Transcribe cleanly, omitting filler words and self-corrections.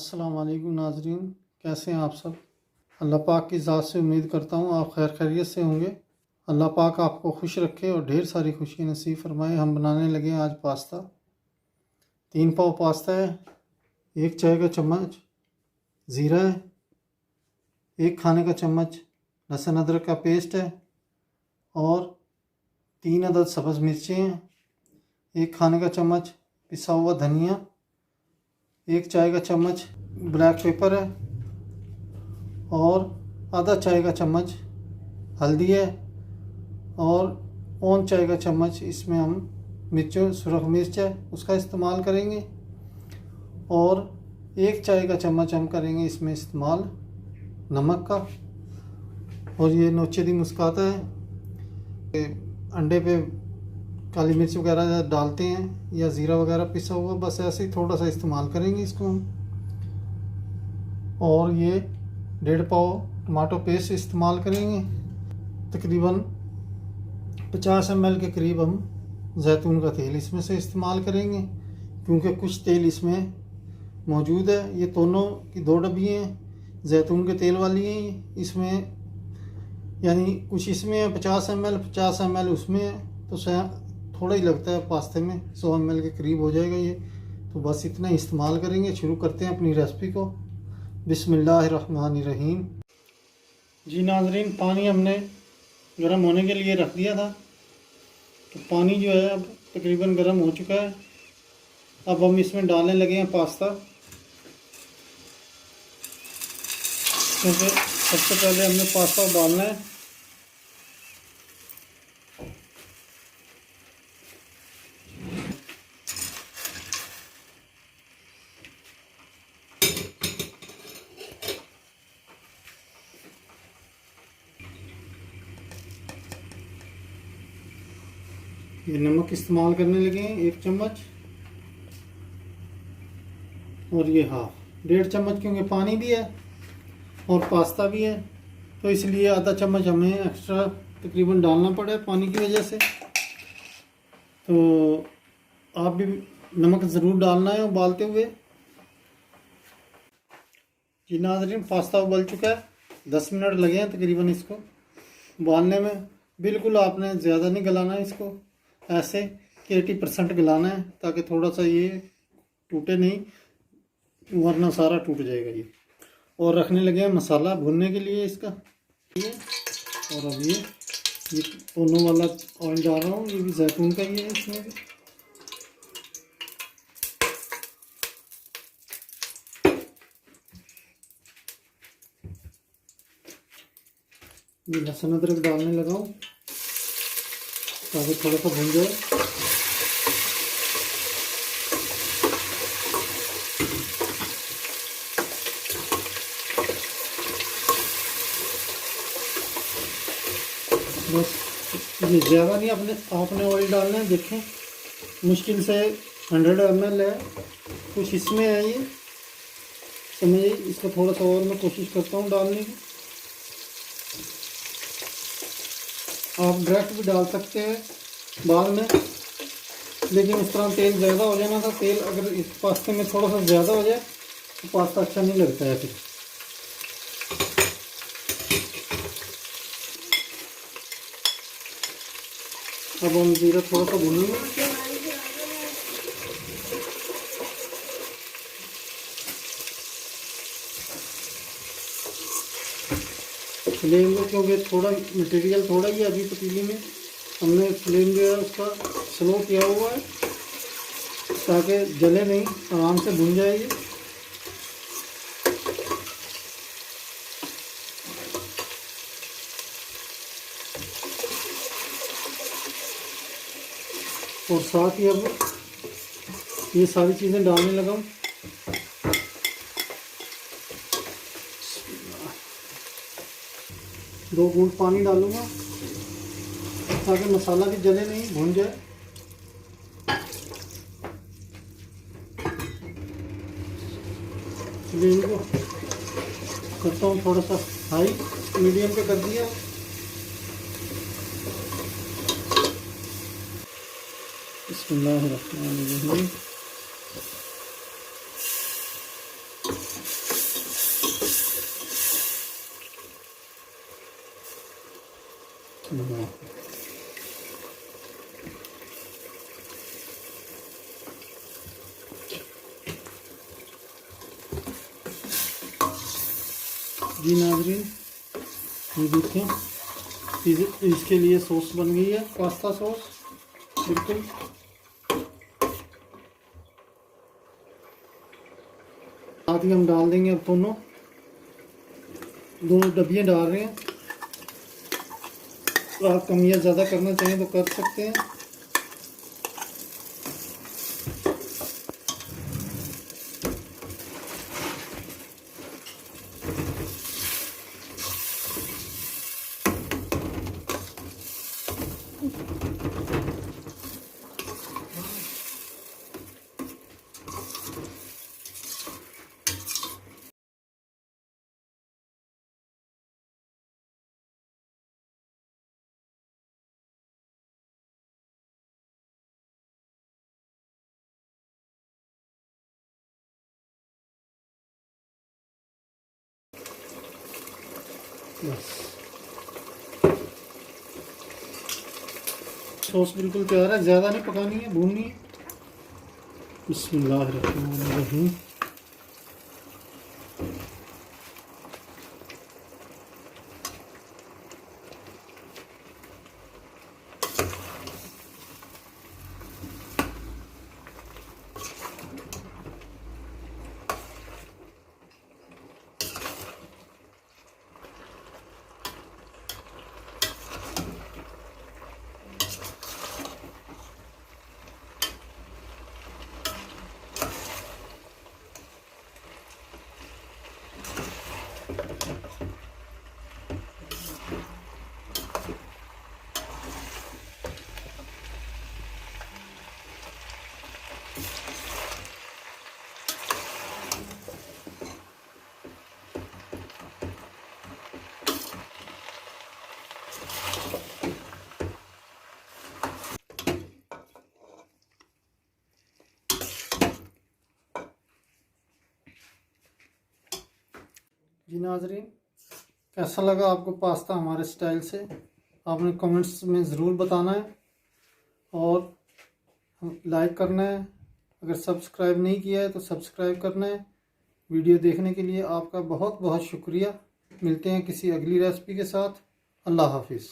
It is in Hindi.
अस्सलाम वालेकुम नाजरीन, कैसे हैं आप सब। अल्लाह पाक की ज़ात से उम्मीद करता हूँ आप खैर खैरियत से होंगे। अल्लाह पाक आपको खुश रखे और ढेर सारी खुशी नसीब फरमाए। हम बनाने लगे हैं आज पास्ता। 3 पाव पास्ता है, 1 चाय का चम्मच ज़ीरा है, 1 खाने का चम्मच लहसुन अदरक का पेस्ट है और 3 अदद सब्ज़ मिर्चें हैं, 1 खाने का चम्मच पिसा हुआ धनिया, 1 चाय का चम्मच ब्लैक पेपर है और आधा चाय का चम्मच हल्दी है और पौन चाय का चम्मच इसमें हम मिर्चों सुरख मिर्च है उसका इस्तेमाल करेंगे और 1 चाय का चम्मच हम करेंगे इसमें इस्तेमाल नमक का। और ये नोचे दी मुस्काता है। अंडे पे काली मिर्च वगैरह डालते हैं या ज़ीरा वगैरह पिसा हुआ, बस ऐसे ही थोड़ा सा इस्तेमाल करेंगे इसको हम। और ये 1.5 पाव टमाटो पेस्ट इस्तेमाल करेंगे। तकरीबन 50 ml के करीब हम जैतून का तेल इसमें से इस्तेमाल करेंगे क्योंकि कुछ तेल इसमें मौजूद है। ये दोनों की 2 डब्बी हैं, जैतून के तेल वाली हैं इसमें, यानी कुछ इसमें है 50 ml उसमें है, तो थोड़ा ही लगता है पास्ते में, 100 ml के करीब हो जाएगा ये। तो बस इतना इस्तेमाल करेंगे। शुरू करते हैं अपनी रेसिपी को। बिस्मिल्लाहिर्रहमानिर्रहीम। जी नाजरीन, पानी हमने गर्म होने के लिए रख दिया था, तो पानी जो है अब तकरीबन गर्म हो चुका है। अब हम इसमें डालने लगे हैं पास्ता, क्योंकि सबसे पहले हमने पास्ता डालना है। ये नमक इस्तेमाल करने लगे हैं 1 चम्मच और ये 1/2 चम्मच, क्योंकि पानी भी है और पास्ता भी है तो इसलिए आधा चम्मच हमें एक्स्ट्रा तकरीबन डालना पड़ा है पानी की वजह से। तो आप भी नमक ज़रूर डालना है उबालते हुए। जी नाज़रीन, पास्ता उबल चुका है, 10 मिनट लगे हैं तकरीबन इसको उबालने में। बिल्कुल आपने ज़्यादा नहीं गलाना है इसको, ऐसे कि 80% गलाना है ताकि थोड़ा सा ये टूटे नहीं, वरना सारा टूट जाएगा ये। और रखने लगे हैं मसाला भूनने के लिए इसका ये। और अब ये दोनों वाला ऑयल डाल रहा हूँ, ये भी जैतून का ही है इसमें भी। ये लहसुन अदरक डालने लगा हूँ ताकि थोड़ा सा भून जाए। बस ये ज़्यादा नहीं, आपने ऑयल डालना है। देखें मुश्किल से 100 ml है, कुछ इसमें है ये, समझिए। इसको थोड़ा सा और मैं कोशिश करता हूँ डालने की। आप डायरेक्ट भी डाल सकते हैं बाद में, लेकिन इस तरह तेल ज़्यादा हो जाना था। तेल अगर इस पास्ते में थोड़ा सा ज़्यादा हो जाए तो पास्ता अच्छा नहीं लगता है फिर। अब हम ज़ीरा थोड़ा सा भूनेंगे। फ्लेम को, क्योंकि थोड़ा मटेरियल थोड़ा ही अभी पतीली में, हमने फ्लेम जो है उसका स्लो किया हुआ है ताकि जले नहीं, आराम से भुन जाएगी। और साथ ही अब ये सारी चीज़ें डालने लगा हूँ। दो बूंद पानी डालूंगा ताकि मसाला भी जले नहीं, भुन जाए। फ्लेम को करता हूँ थोड़ा सा हाई, मीडियम पे कर दिया। बिस्मिल्लाहिर्रहमानिर्रहीम। जी नाजरीन, ये देखें इसके लिए सॉस बन गई है, पास्ता सॉस बिल्कुल। साथ ही हम डाल देंगे अब दोनों डब्बियाँ डाल रहे हैं। तो आप कम या ज़्यादा करना चाहें तो कर सकते हैं। सॉस बिल्कुल तैयार है, ज़्यादा नहीं पकानी है, भूननी है। बिस्मिल्लाहिर्रहमानिर्रहीम। जी नाजरीन, कैसा लगा आपको पास्ता हमारे स्टाइल से? आपने कमेंट्स में ज़रूर बताना है और लाइक करना है। अगर सब्सक्राइब नहीं किया है तो सब्सक्राइब करना है। वीडियो देखने के लिए आपका बहुत बहुत शुक्रिया। मिलते हैं किसी अगली रेसिपी के साथ। अल्लाह हाफिज़।